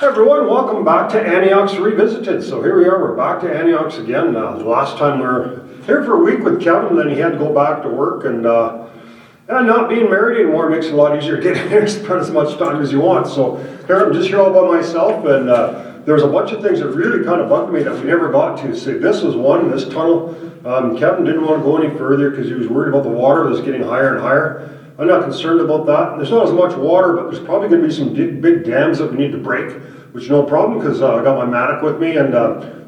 Hey everyone, welcome back to Anyox Revisited. So here we are, we're back to Anyox again. The last time we were here for a week with Kevin, then he had to go back to work, and not being married anymore makes it a lot easier to get in here and spend as much time as you want. So here I'm just here all by myself, and there was a bunch of things that really kind of bugged me that we never got to. See, this was one, this tunnel. Kevin didn't want to go any further because he was worried about the water that was getting higher and higher. I'm not concerned about that. There's not as much water, but there's probably going to be some big dams that we need to break, which is no problem because I got my mattock with me, and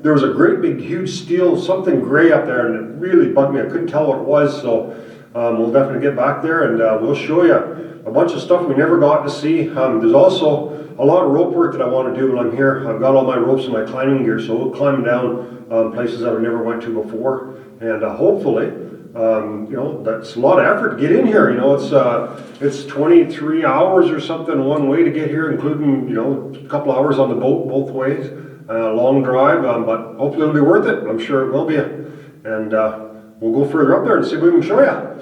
there was a great big huge steel, something gray up there, and it really bugged me. I couldn't tell what it was, so we'll definitely get back there and we'll show you a bunch of stuff we never got to see. There's also a lot of rope work that I want to do when I'm here. I've got all my ropes and my climbing gear, so we'll climb down places that I never went to before, and hopefully you know, that's a lot of effort to get in here. You know, it's 23 hours or something one way to get here, including, you know, a couple hours on the boat both ways. Long drive, but hopefully it'll be worth it. I'm sure it will be. And we'll go further up there and see if we can show you.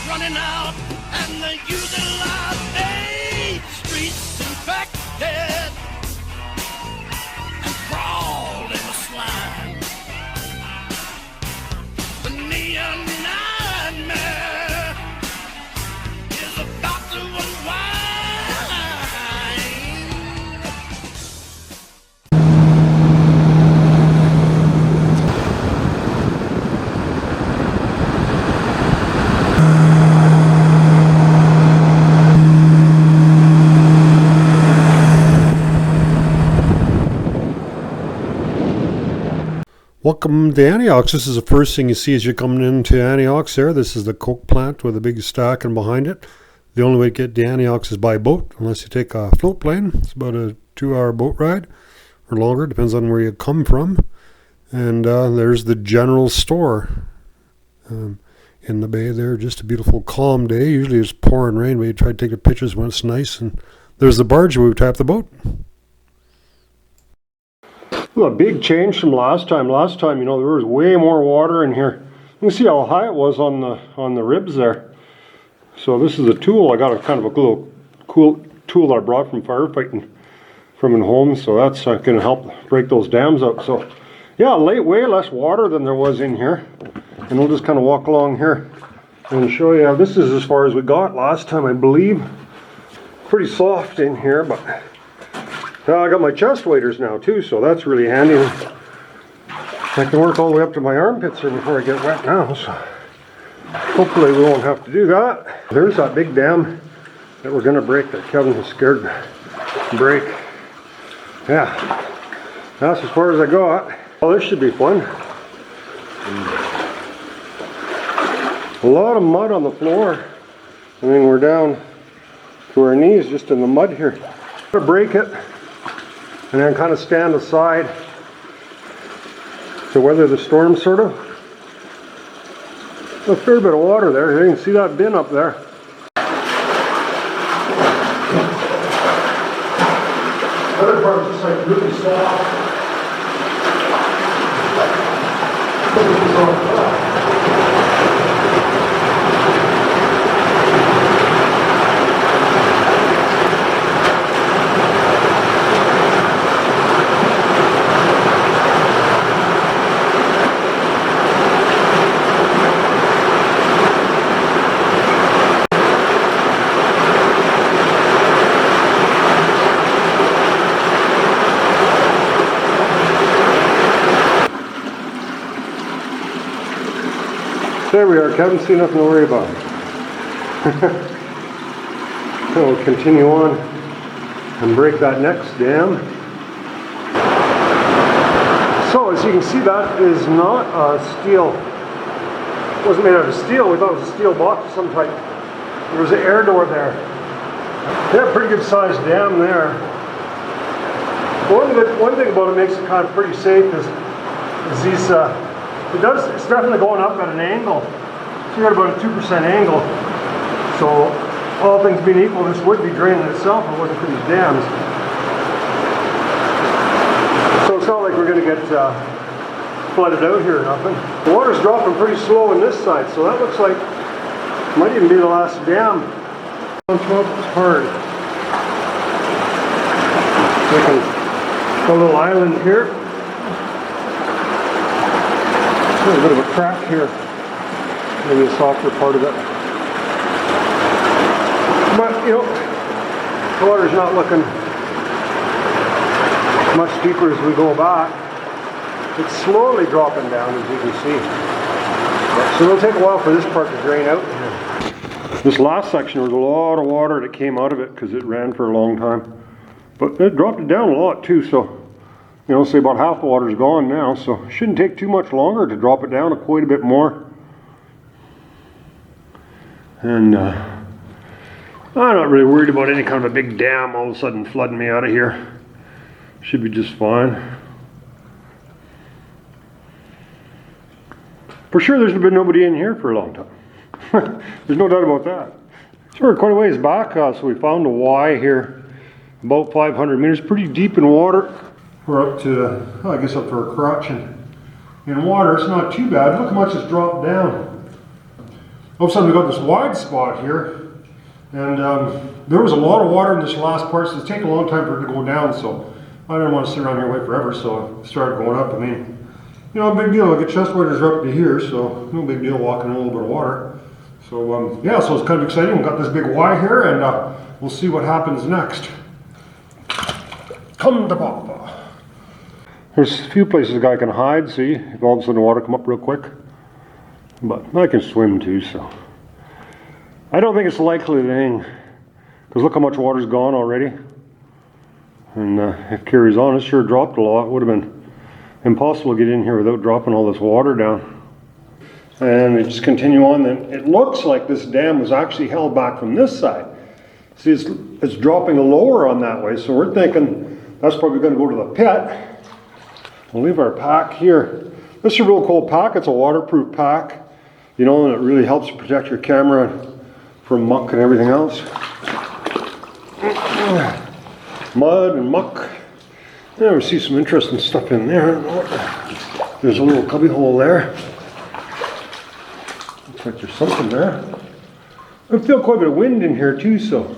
Running out and the using live day, streets infected and crawled in the slime. The neon nightmare is about to unwind. Welcome to Anyox. This is the first thing you see as you're coming into Anyox there. This is the coke plant with a big stack and behind it. The only way to get to Anyox is by boat, unless you take a float plane. It's about a 2-hour boat ride or longer, depends on where you come from. And there's the general store in the bay there. Just a beautiful calm day. Usually it's pouring rain, but you try to take the pictures when it's nice. And there's the barge where we tap the boat. Well, a big change from last time. Last time, you know, there was way more water in here. You can see how high it was on the ribs there. So this is a tool. I got a kind of a little cool tool that I brought from firefighting from at home. So that's going to help break those dams out. So yeah, way less water than there was in here. And we'll just kind of walk along here and show you. This is as far as we got last time, I believe. Pretty soft in here, but I got my chest waders now too, so that's really handy. I can work all the way up to my armpits here before I get wet now, so hopefully we won't have to do that. There's that big dam that we're going to break that Kevin was scared to break. Yeah, that's as far as I got. Well, this should be fun. A lot of mud on the floor. I mean, we're down to our knees just in the mud here. I'm going to break it and then kind of stand aside to weather the storm, sort of. A fair bit of water there. You can see that bin up there. The other part is just like really soft. There we are, Kevin. See, nothing to worry about. So we'll continue on and break that next dam. So as you can see, that is not a steel. It wasn't made out of steel. We thought it was a steel box of some type. There was an air door there. Yeah, pretty good sized dam there. One thing about it makes it kind of pretty safe is these. It's definitely going up at an angle. So you got about a 2% angle. So all things being equal, this would be draining itself if it wasn't for these dams. So it's not like we're going to get flooded out here or nothing. The water's dropping pretty slow on this side, so that looks like it might even be the last dam. On top, it's hard. Making a little island here. A little bit of a crack here. Maybe the softer part of it. But, you know, the water's not looking much deeper as we go back. It's slowly dropping down, as you can see. So it'll take a while for this part to drain out. This last section, there was a lot of water that came out of it because it ran for a long time. But it dropped it down a lot too, so, you know, say about half the water's gone now, so it shouldn't take too much longer to drop it down quite a bit more. And I'm not really worried about any kind of a big dam all of a sudden flooding me out of here. Should be just fine. For sure there's been nobody in here for a long time. There's no doubt about that. So we're quite a ways back, so we found a Y here, about 500 meters, pretty deep in water. We're up to, I guess up to our crotch in water. It's not too bad. Look how much it's dropped down. All of a sudden we got this wide spot here, and there was a lot of water in this last part, so it's taken a long time for it to go down, so I didn't want to sit around here and wait forever, so I started going up. I mean, you know, big deal. Like a chest waders are up to here, so no big deal walking in a little bit of water. So yeah, so it's kind of exciting. We've got this big Y here, and we'll see what happens next. Come to Papa. There's a few places a guy can hide, see, if all of a sudden the water come up real quick. But I can swim too, so. I don't think it's likely thing, because look how much water's gone already. And it carries on. It sure dropped a lot. It would have been impossible to get in here without dropping all this water down. And we just continue on, then it looks like this dam was actually held back from this side. See, it's dropping lower on that way, so we're thinking that's probably going to go to the pit. We'll leave our pack here. This is a real cool pack. It's a waterproof pack, you know, and it really helps to protect your camera from muck and everything else. Mud and muck. Yeah, we see some interesting stuff in there. There's a little cubby hole there. Looks like there's something there. I feel quite a bit of wind in here too, so.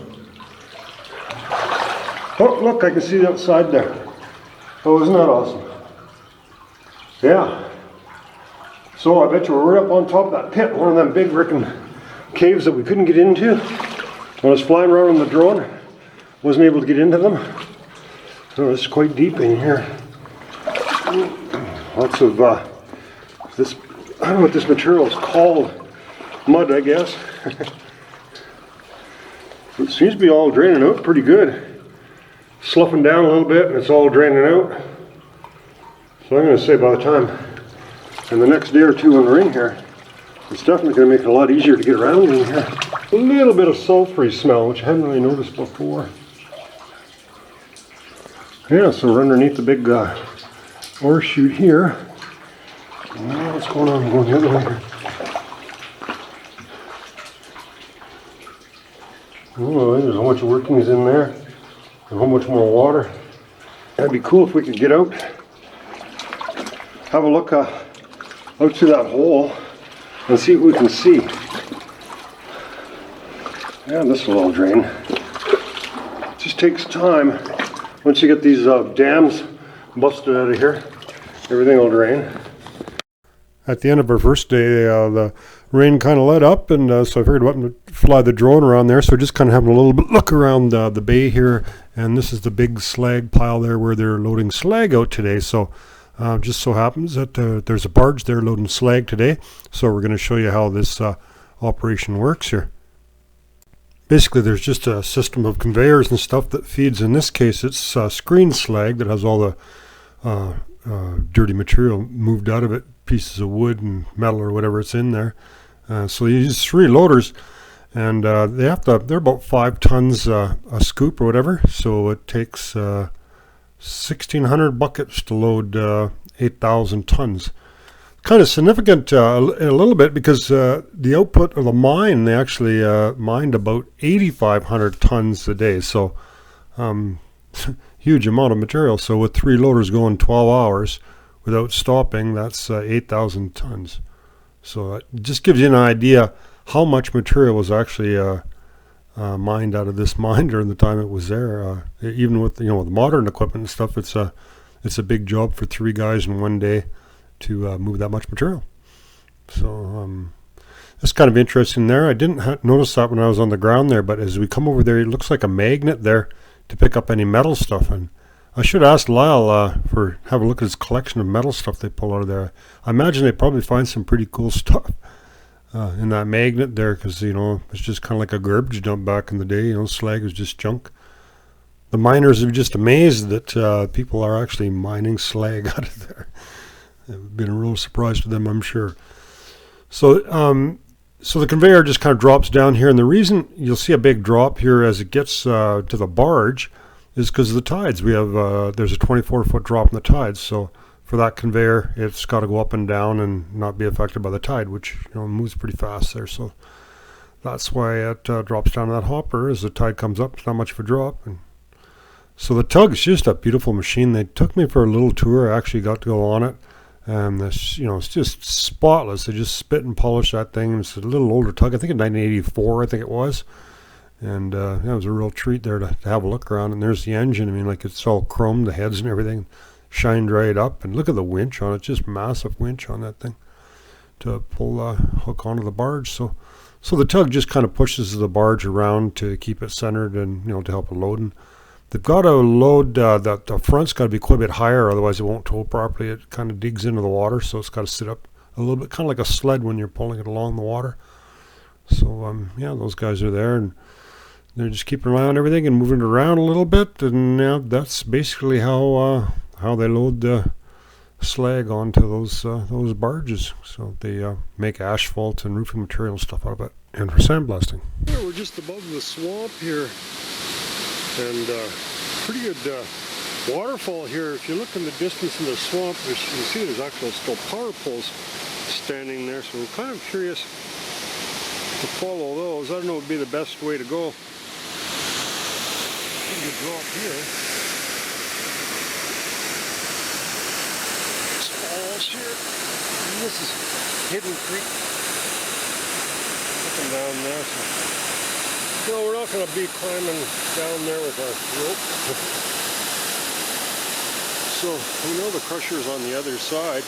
Oh, look, I can see it outside there. Oh, isn't that awesome? Yeah. So I bet you we're right up on top of that pit, one of them big frickin' caves that we couldn't get into. When I was flying around on the drone, wasn't able to get into them. So it's quite deep in here. Lots of this, I don't know what this material is called. Mud, I guess. It seems to be all draining out pretty good. Sloughing down a little bit and it's all draining out. So I'm going to say by the time in the next day or two when we're in here, it's definitely going to make it a lot easier to get around in here. A little bit of sulfury smell, which I hadn't really noticed before. Yeah, so we're underneath the big ore chute here. Now what's going on? I'm going the other way here. Oh, there's a whole bunch of workings in there. And a whole bunch more water. That'd be cool if we could get out. Have a look out through that hole and see what we can see. Yeah, this will all drain. It just takes time. Once you get these dams busted out of here, everything will drain. At the end of our first day, the rain kind of let up, and so I figured I'm going to fly the drone around there. So just kind of having a little bit look around the bay here, and this is the big slag pile there where they're loading slag out today. So Just so happens that there's a barge there loading slag today, so we're going to show you how this operation works here. Basically, there's just a system of conveyors and stuff that feeds. In this case, it's screen slag that has all the dirty material moved out of it, pieces of wood and metal or whatever it's in there. So you use 3 loaders, and they're about 5 tons a scoop or whatever. So it takes 1,600 buckets to load 8,000 tons. Kind of significant a little bit because the output of the mine, they actually mined about 8,500 tons a day. So huge amount of material. So with 3 loaders going 12 hours without stopping, that's 8,000 tons. So it just gives you an idea how much material was actually mined out of this mine during the time it was there. Even with with modern equipment and stuff, it's a big job for 3 guys in one day to move that much material. So that's kind of interesting there. I didn't notice that when I was on the ground there, but as we come over there, it looks like a magnet there to pick up any metal stuff. And I should ask Lyle for have a look at his collection of metal stuff they pull out of there. I imagine they probably find some pretty cool stuff in that magnet there, because it's just kind of like a garbage dump back in the day. Slag was just junk. The miners are just amazed that people are actually mining slag out of there. It would have been a real surprise to them, I'm sure. So the conveyor just kind of drops down here, and the reason you'll see a big drop here as it gets to the barge is because of the tides. We have there's a 24-foot drop in the tides, so for that conveyor, it's got to go up and down and not be affected by the tide, which moves pretty fast there. So that's why it drops down to that hopper. As the tide comes up, it's not much of a drop. And so the tug is just a beautiful machine. They took me for a little tour. I actually got to go on it. This, it's just spotless. They just spit and polish that thing. It's a little older tug. I think in 1984, I think it was. And it was a real treat there to have a look around. And there's the engine. I mean, like, it's all chromed, the heads and everything, shined right up. And look at the winch on it, just massive winch on that thing to pull the hook onto the barge. So the tug just kind of pushes the barge around to keep it centered and, to help it loading. They've got to load, the front's got to be quite a bit higher, otherwise it won't tow properly. It kind of digs into the water, so it's got to sit up a little bit, kind of like a sled when you're pulling it along the water. So, those guys are there, and they're just keeping an eye on everything and moving it around a little bit, and that's basically how they load the slag onto those barges. So they make asphalt and roofing material and stuff out of it, and for sandblasting. Yeah, we're just above the swamp here. And pretty good waterfall here. If you look in the distance in the swamp, you can see there's actually still power poles standing there. So we're kind of curious to follow those. I don't know what would be the best way to go. Pretty good drop here. There's falls here. And this is Hidden Creek. Looking down there. No, we're not going to be climbing down there with our rope. So we know the crusher's on the other side.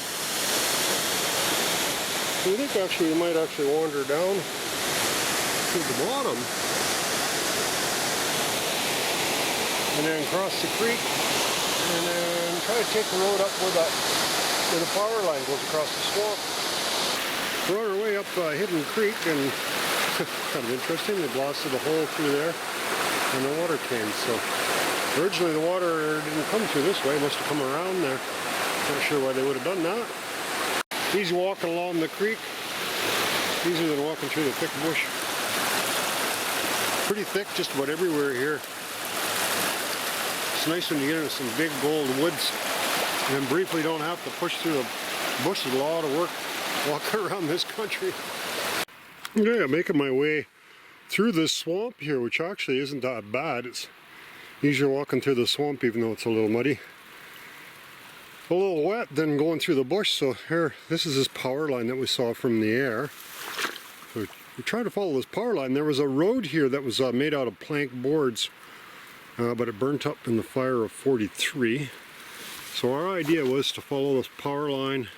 So we think actually we might actually wander down to the bottom and then cross the creek and then try to take the road up where the power line goes across the swamp. We're on our way up Hidden Creek, and kind of interesting. They blasted a hole through there and the water came. So originally the water didn't come through this way. It must have come around there. Not sure why they would have done that. Easy walking along the creek. Easier than walking through the thick bush. Pretty thick just about everywhere here. It's nice when you get into some big gold woods and then briefly don't have to push through the bush. There's a lot of work walking around this country. Yeah, making my way through this swamp here, which actually isn't that bad. It's easier walking through the swamp even though it's a little muddy. A little wet than going through the bush. So here, this is this power line that we saw from the air. So we tried to follow this power line. There was a road here that was made out of plank boards, but it burnt up in the fire of 43. So our idea was to follow this power line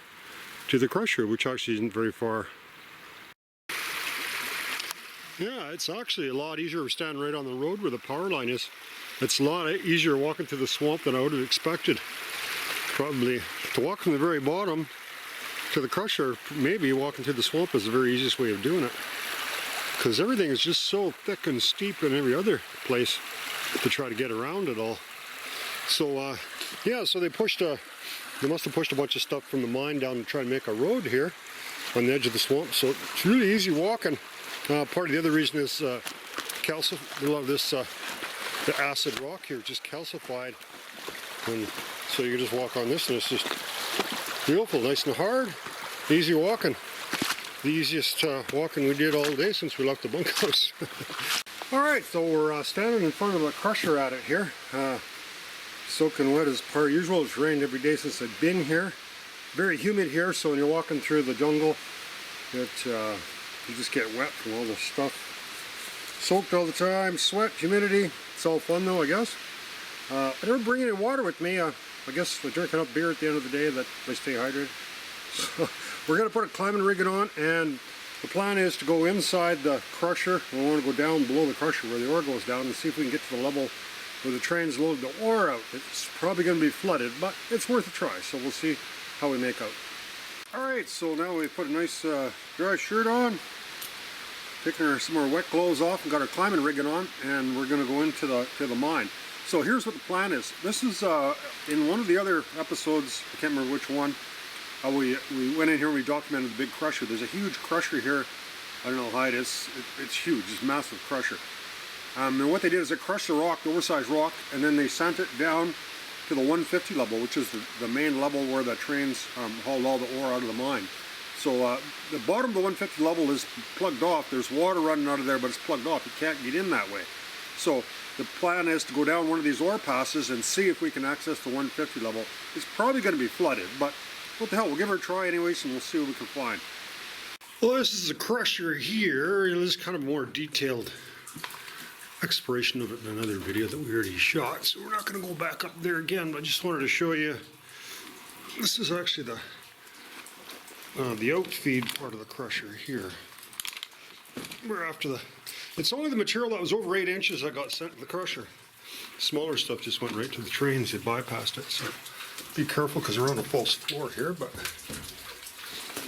to the crusher, which actually isn't very far. Yeah, it's actually a lot easier to stand right on the road where the power line is. It's a lot easier walking through the swamp than I would have expected. Probably to walk from the very bottom to the crusher, maybe walking through the swamp is the very easiest way of doing it. Because everything is just so thick and steep in every other place to try to get around it all. So yeah, so they must have pushed a bunch of stuff from the mine down to try and make a road here on the edge of the swamp. So it's really easy walking. Part of the other reason is a lot of this the acid rock here just calcified, and so you can just walk on this and it's just beautiful, nice and hard, easy walking. The easiest walking we did all day since we left the bunkhouse. Alright, so we're standing in front of the crusher at it here. Soaking wet as per usual. It's rained every day since I've been here. Very humid here, so when you're walking through the jungle, you just get wet from all this stuff. Soaked all the time, sweat, humidity. It's all fun though, I guess. I never bring any water with me. I guess I drink enough beer at the end of the day that I stay hydrated. So we're going to put a climbing rig on, and the plan is to go inside the crusher. We want to go down below the crusher where the ore goes down and see if we can get to the level where the trains load the ore out. It's probably going to be flooded, but it's worth a try, so we'll see how we make out. Alright, so now we've put a nice dry shirt on, taking some of our wet clothes off, and got our climbing rigging on, and we're going to go into the mine. So here's what the plan is. This is in one of the other episodes, I can't remember which one, we went in here and we documented the big crusher. There's a huge crusher here. I don't know how high it is. It's huge. It's a massive crusher. And what they did is they crushed the rock, the oversized rock, and then they sent it down to the 150 level, which is the main level where the trains hauled all the ore out of the mine. So the bottom of the 150 level is plugged off. There's water running out of there, but it's plugged off. You can't get in that way. So the plan is to go down one of these ore passes and see if we can access the 150 level. It's probably going to be flooded, but what the hell, we'll give it a try anyways, and we'll see what we can find. Well, this is a crusher here. This is kind of more detailed exploration of it in another video that we already shot, so we're not going to go back up there again, but I just wanted to show you. This is actually the outfeed part of the crusher here. We're after it's only the material that was over 8 inches that got sent to the crusher. Smaller stuff just went right to the trains. It bypassed it, so be careful because we're on a false floor here. But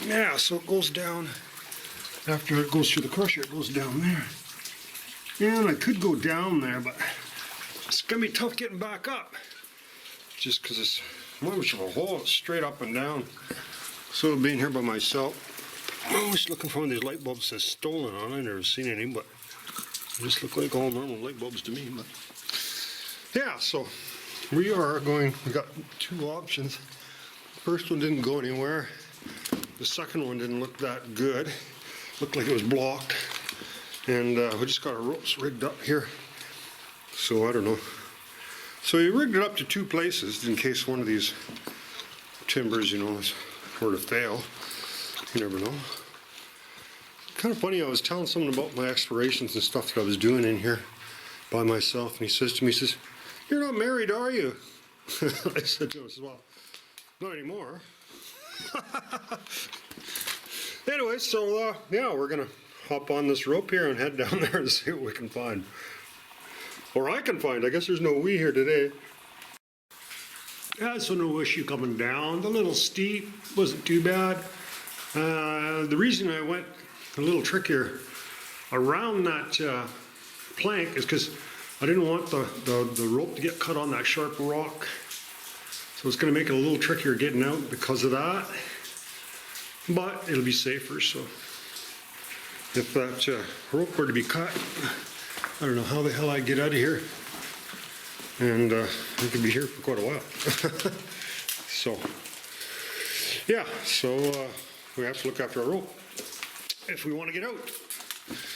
yeah, so it goes down after it goes through the crusher. It goes down there. And I could go down there, but it's gonna be tough getting back up, just because it's much of a hole. It's straight up and down. So being here by myself, I'm just looking for one of these light bulbs that's stolen on. I've never seen any, but they just look like all normal light bulbs to me. But yeah, so we got 2 options. First one didn't go anywhere. The second one didn't look that good. Looked like it was blocked. And we just got our ropes rigged up here. So I don't know. So you rigged it up to 2 places in case one of these timbers, were to fail. You never know. Kind of funny, I was telling someone about my explorations and stuff that I was doing in here by myself, and he says to me, he says, "You're not married, are you?" I said to him, "Well, not anymore." Anyway, so yeah, we're gonna hop on this rope here and head down there and see what we can find. Or I can find. I guess there's no we here today. Yeah, so no issue coming down. The little steep wasn't too bad. The reason I went a little trickier around that plank is because I didn't want the rope to get cut on that sharp rock. So it's going to make it a little trickier getting out because of that. But it'll be safer, so if that rope were to be cut, I don't know how the hell I'd get out of here. And we could be here for quite a while. So, yeah, so we have to look after our rope if we want to get out.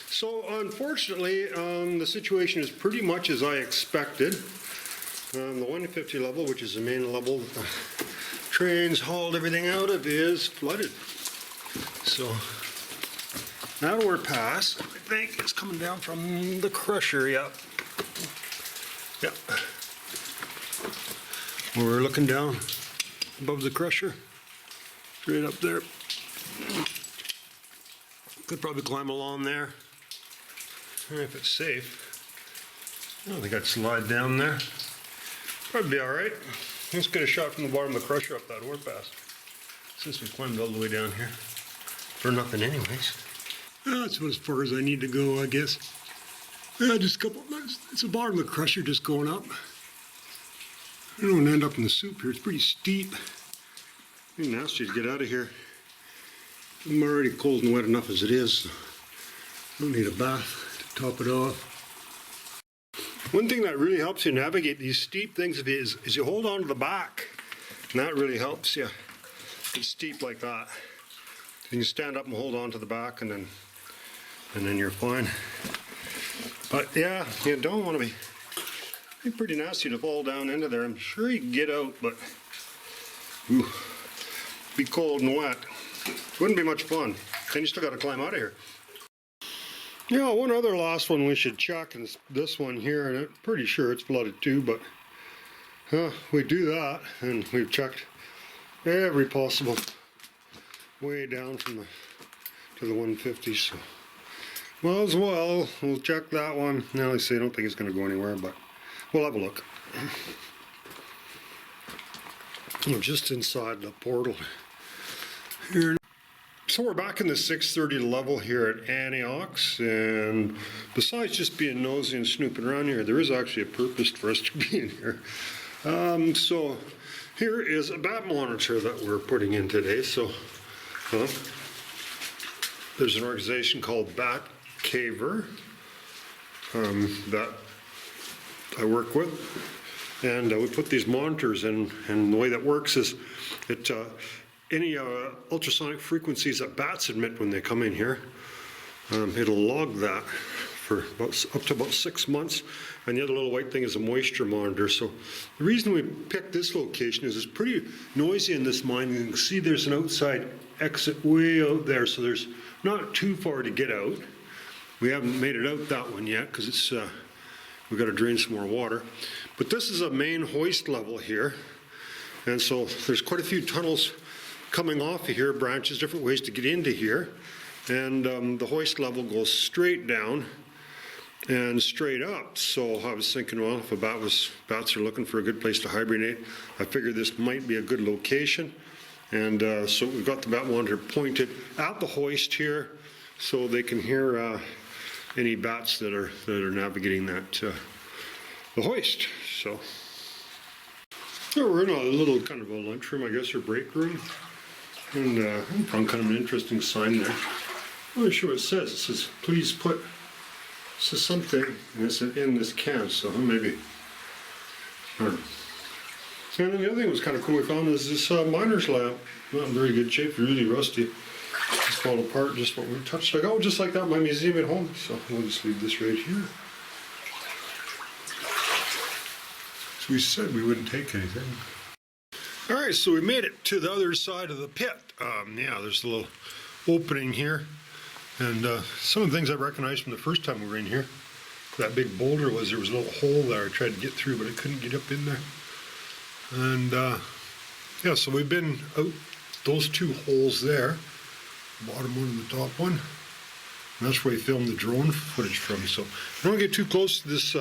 So, unfortunately, the situation is pretty much as I expected. The 150 level, which is the main level that the trains hauled everything out of, is flooded. So, that ore pass, I think, is coming down from the crusher, yeah. Yeah. We're looking down above the crusher, straight up there. Could probably climb along there if it's safe. I don't think I'd slide down there. Probably be all right. Let's get a shot from the bottom of the crusher up that ore pass. Since we climbed all the way down here. For nothing anyways. That's about as far as I need to go, I guess. Yeah, just a couple, it's the bottom of the crusher just going up. I don't want to end up in the soup here, it's pretty steep. Pretty nasty to get out of here. I'm already cold and wet enough as it is, so don't need a bath to top it off. One thing that really helps you navigate these steep things is you hold on to the back, and that really helps you. It's steep like that. You can stand up and hold on to the back, and then you're fine. But yeah, you don't want to be pretty nasty to fall down into there. I'm sure you can get out, but ooh, be cold and wet. Wouldn't be much fun. Then you still got to climb out of here. Yeah, one other last one we should check is this one here, and I'm pretty sure it's flooded too, but we do that, and we've checked every possible way down from the to the 150, so well as well we'll check that one. Now I say I don't think it's going to go anywhere, but we'll have a look. We're just inside the portal here. So we're back in the 630 level here at Anyox, and besides just being nosy and snooping around here, there is actually a purpose for us to be in here. So here is a bat monitor that we're putting in today. So there's an organization called Bat Caver that I work with, and we put these monitors in, and the way that works is it any ultrasonic frequencies that bats emit when they come in here, it'll log that for up to about 6 months. And the other little white thing is a moisture monitor. So the reason we picked this location is it's pretty noisy in this mine. You can see there's an outside exit way out there, so there's not too far to get out. We haven't made it out that one yet because it's we've got to drain some more water. But this is a main hoist level here, and so there's quite a few tunnels coming off of here, branches, different ways to get into here, and the hoist level goes straight down and straight up. So I was thinking, well, if bats are looking for a good place to hibernate, I figured this might be a good location. And so we've got the bat monitor pointed at the hoist here, so they can hear any bats that are navigating that the hoist. So we're in a little kind of a lunchroom, I guess, or break room. And I found kind of an interesting sign there. I'm not sure what it says. It says, please put, it says something, and it's in this can, so maybe. And then the other thing that was kind of cool we found is this miner's lamp. Not in very good shape, really rusty. It's fallen apart, just what we touched. Like, oh, just like that in my museum at home. So we'll just leave this right here. So we said we wouldn't take anything. All right, so we made it to the other side of the pit. Yeah, there's a little opening here. And some of the things I recognized from the first time we were in here, that big boulder there was a little hole there I tried to get through, but I couldn't get up in there. And yeah, so we've been out those two holes there, the bottom one and the top one. And that's where we filmed the drone footage from. So I don't want to get too close to this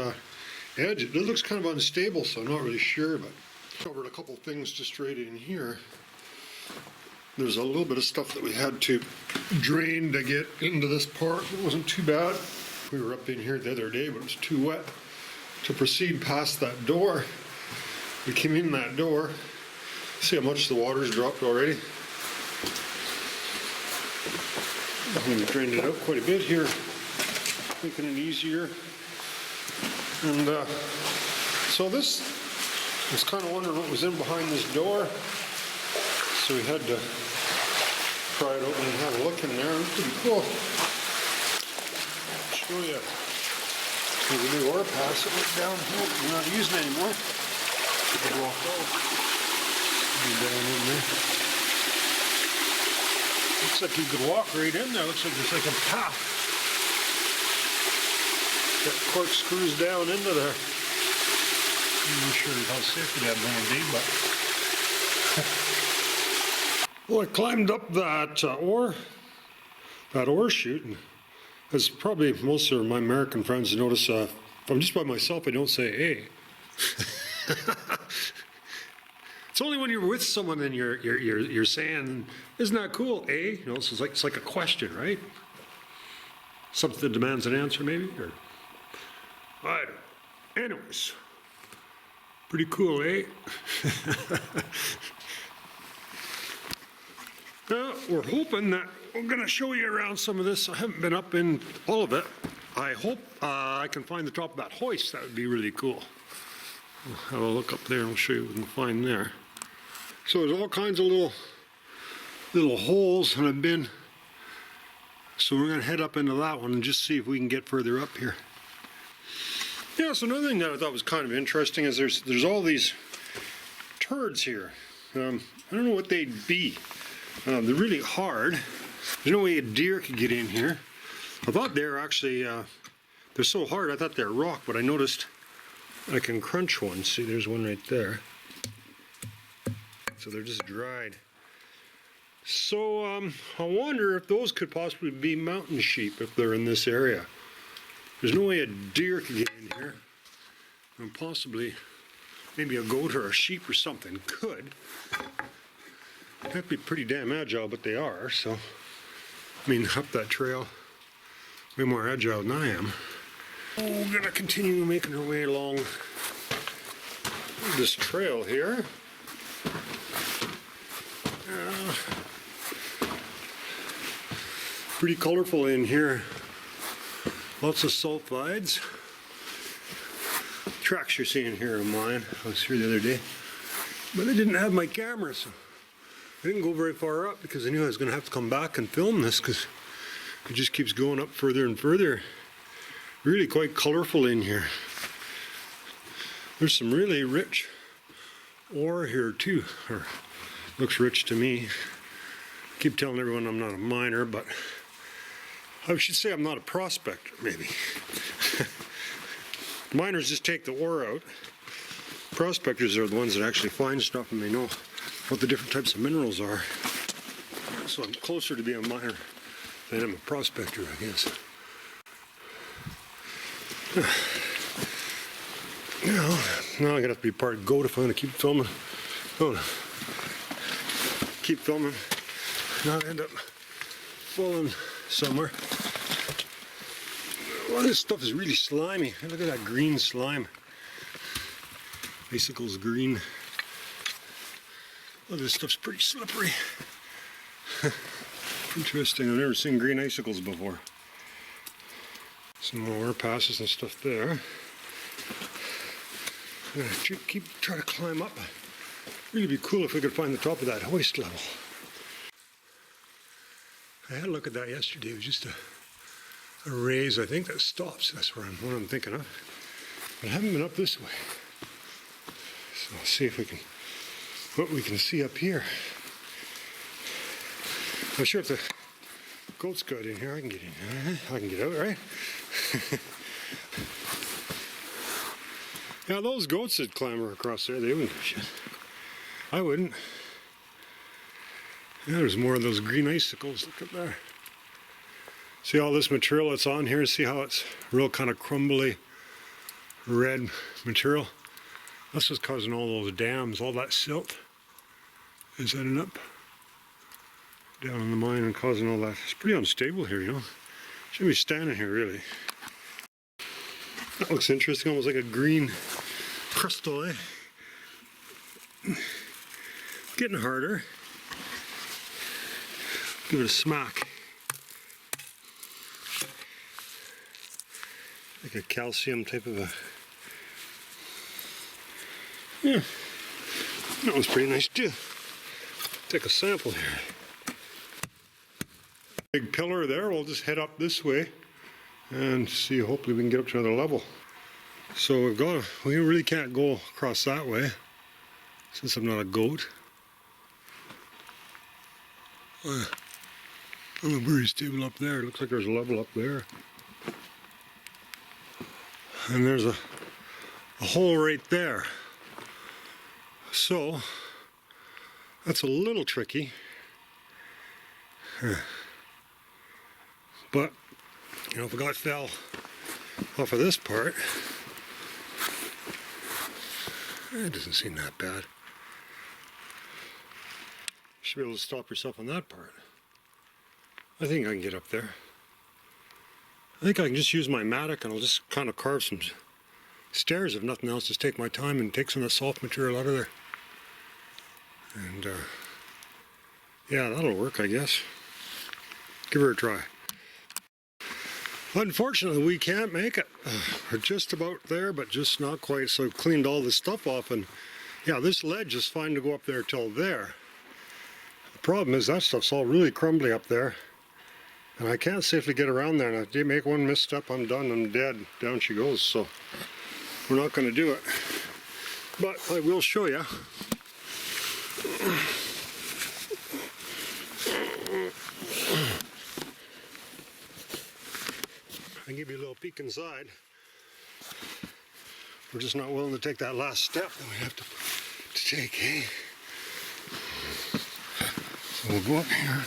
edge. It looks kind of unstable, so I'm not really sure, but covered a couple things just right in here. There's a little bit of stuff that we had to drain to get into this part. It wasn't too bad. We were up in here the other day, but it was too wet to proceed past that door. We came in that door. See how much the water's dropped already? We drained it out quite a bit here, making it easier. And so this, I was kind of wondering what was in behind this door. So we had to pry it open and have a look in there. It was pretty cool. I'll show you. There's a new ore pass that went downhill. We're not using it anymore. We'll walk out. Down in there. Looks like you could walk right in there. Looks like there's like a path that corkscrews down into there. I'm not sure how safe it had been, but well, I climbed up that ore chute, and as probably most of my American friends notice, if I'm just by myself, I don't say hey. It's only when you're with someone and you're saying, "Isn't that cool?" Eh? You know, so it's like a question, right? Something that demands an answer, maybe. Or, all right. Anyways, pretty cool, eh? We're hoping that we're gonna show you around some of this. I haven't been up in all of it. I hope I can find the top of that hoist. That would be really cool. We'll have a look up there and I'll show you what we can find there. So there's all kinds of little holes and I've been. So we're gonna head up into that one and just see if we can get further up here. Yeah, so another thing that I thought was kind of interesting is there's all these turds here. I don't know what they'd be. They're really hard. There's no way a deer could get in here. I thought they're actually, they're so hard I thought they're rock, but I noticed I can crunch one. See, there's one right there. So they're just dried. So I wonder if those could possibly be mountain sheep if they're in this area. There's no way a deer could get in here. And possibly maybe a goat or a sheep or something could. That'd be pretty damn agile, but they are, so. I mean, up that trail, way more agile than I am. Oh, we're gonna continue making our way along this trail here. Pretty colorful in here. Lots of sulfides. Tracks you're seeing here are mine. I was here the other day. But I didn't have my camera, so I didn't go very far up because I knew I was going to have to come back and film this because it just keeps going up further and further. Really quite colorful in here. There's some really rich ore here too, or looks rich to me. I keep telling everyone I'm not a miner, but I should say I'm not a prospector, maybe. Miners just take the ore out. Prospectors are the ones that actually find stuff and they know what the different types of minerals are. So I'm closer to being a miner than I'm a prospector, I guess. Now I'm gonna have to be part of goat if I'm gonna keep filming. Oh, keep filming. Not end up falling somewhere. A lot of this stuff is really slimy. Look at that green slime. Icicles green. Oh, this stuff's pretty slippery. Interesting, I've never seen green icicles before. Some more passes and stuff there. I'm gonna try to climb up. Really be cool if we could find the top of that hoist level. I had a look at that yesterday. It was just a raise, I think, that stops. That's what I'm thinking of. But I haven't been up this way. So I'll see if what we can see up here. I'm sure if the goats got in here, I can get in. I can get out, right? Yeah, those goats that clamber across there, they wouldn't do shit. I wouldn't. Yeah, there's more of those green icicles. Look up there. See all this material that's on here? See how it's real kind of crumbly red material? That's what's causing all those dams, all that silt is ending up down in the mine and causing all that. It's pretty unstable here, you know. Shouldn't be standing here, really. That looks interesting, almost like a green crystal, eh? Getting harder. Give it a smack. Like a calcium type of a... Yeah, that was pretty nice too. Take a sample here. Big pillar there, we'll just head up this way and see, hopefully we can get up to another level. So we really can't go across that way since I'm not a goat. I'm very stable up there. It looks like there's a level up there. And there's a hole right there. So that's a little tricky. But, you know, if a guy fell off of this part, it doesn't seem that bad. Should be able to stop yourself on that part. I think I can get up there. I think I can just use my mattock and I'll just kind of carve some stairs, if nothing else. Just take my time and take some of the soft material out of there. And yeah, that'll work, I guess. Give her a try. Unfortunately, we can't make it. We're just about there, but just not quite. So I've cleaned all this stuff off, and yeah, this ledge is fine to go up there till there. The problem is that stuff's all really crumbly up there, and I can't safely get around there. And if I make one misstep, I'm done. I'm dead. Down she goes. So we're not going to do it. But I will show you. I can give you a little peek inside. We're just not willing to take that last step that we have to take, eh? So we'll go up here.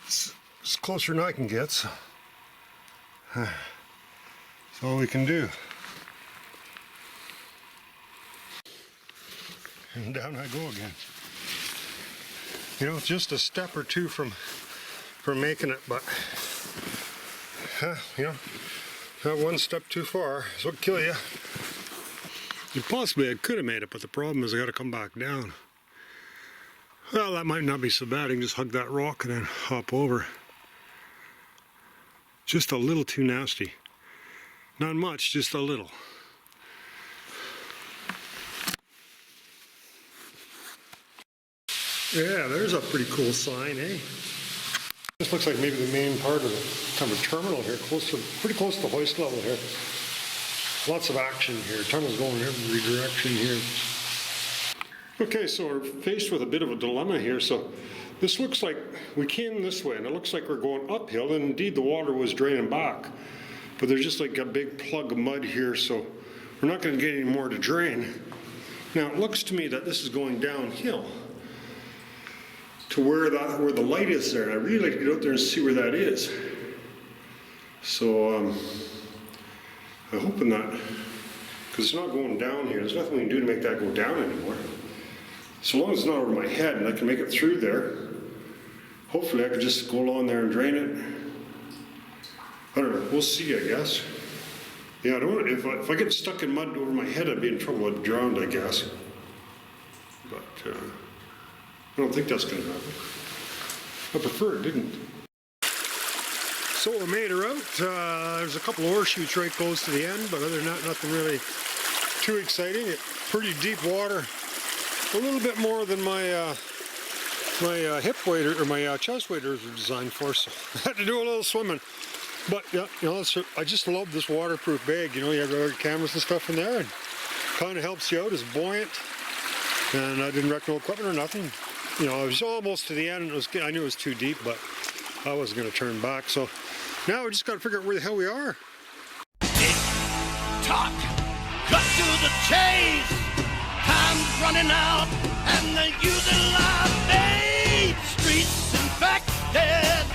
It's closer than I can get, so that's all we can do. And down I go again. You know, it's just a step or two from making it, but you know, not one step too far is what'll kill you. And possibly I could have made it, but the problem is I got to come back down. Well, that might not be so bad. I can just hug that rock and then hop over. Just a little too nasty. Not much, just a little. Yeah, there's a pretty cool sign, eh? This looks like maybe the main part of the kind of a terminal here, pretty close to the hoist level here. Lots of action here. Tunnels going in every direction here. Okay, so we're faced with a bit of a dilemma here. So this looks like we came this way, and it looks like we're going uphill, and indeed the water was draining back. But there's just like a big plug of mud here, so we're not going to get any more to drain. Now it looks to me that this is going downhill to where the light is there, and I really like to get out there and see where that is. So I'm hoping that, because it's not going down here, there's nothing we can do to make that go down anymore. So long as it's not over my head and I can make it through there, hopefully I can just go along there and drain it. I don't know, we'll see, I guess. Yeah, I don't want, if I get stuck in mud over my head, I'd be in trouble. I'd drown, I guess. But I don't think that's going to happen. I prefer it didn't. So we made her out. There's a couple of ore chutes right close to the end, but other than that, nothing really too exciting. Pretty deep water. A little bit more than my hip weight or my chest waders were designed for, so I had to do a little swimming. But yeah, you know, I just love this waterproof bag. You know, you have your cameras and stuff in there, and kind of helps you out. It's buoyant, and I didn't wreck no equipment or nothing. You know, I was almost to the end. I knew it was too deep, but I wasn't going to turn back. So now we just got to figure out where the hell we are. Tick tock, cut to the chase. Time's running out, and they're using live bait. Streets infected.